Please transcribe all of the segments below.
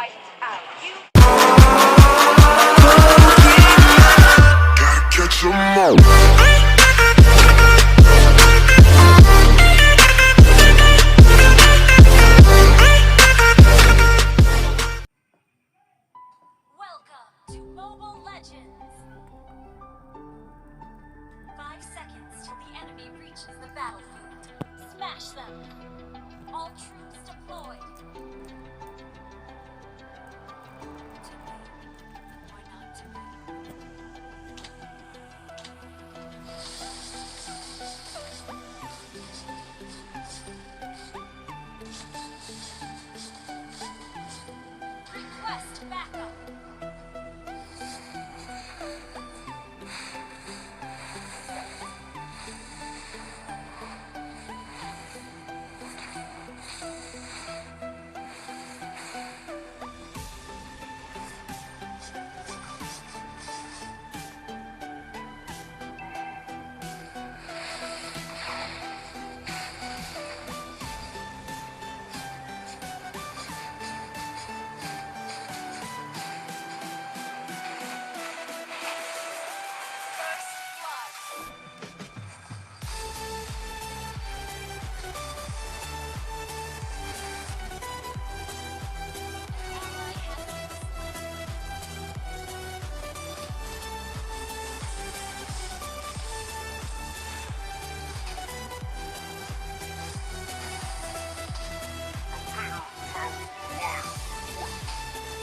Wiped out. You Gotta catch 'em all. Welcome to Mobile Legends! 5 seconds till the enemy reaches the battlefield. Smash them! All troops deployed! To be or not to be? Request backup! First blood! Ally has been slain.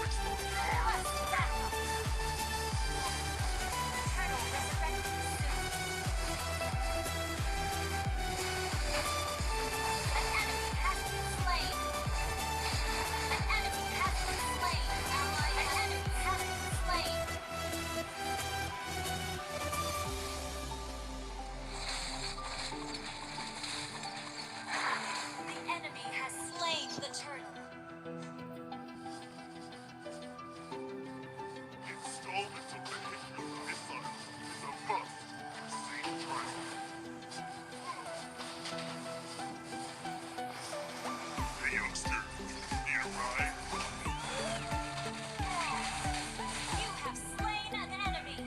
Request backup! Turtle resurrecting soon. An enemy has been slain. An enemy has been slain. An enemy has been slain. The enemy has slain the turtle. Installments of the Hitler missile is a must. Safe drive. Hey youngster, need a ride? You have slain an enemy.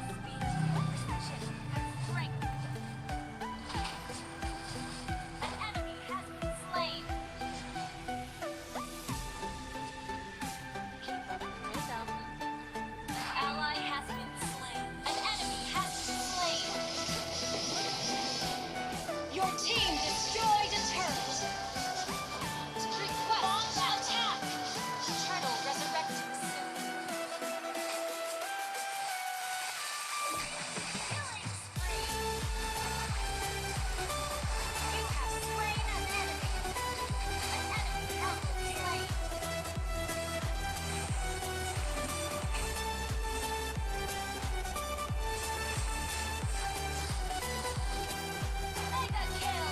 Speed, precision, and strength. An enemy has been slain. Keep up the rhythm. An ally has been slain. An enemy has been slain. Your team destroyed a turret. Request attack. Turtle resurrecting soon. Killing spree. You have slain an enemy. An enemy has been slain. Mega kill.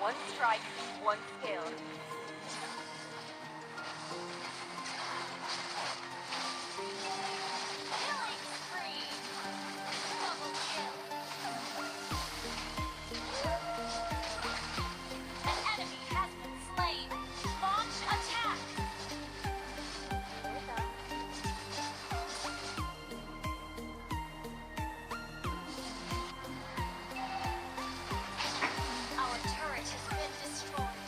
One strike, one skill. Killing spree. Double kill. An enemy has been slain. Launch attack. Our turret has been destroyed.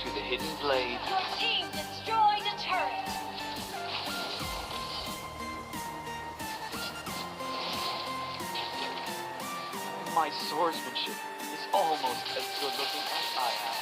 To the hidden blade. Your team destroyed a turret. My swordsmanship is almost as good looking as I am.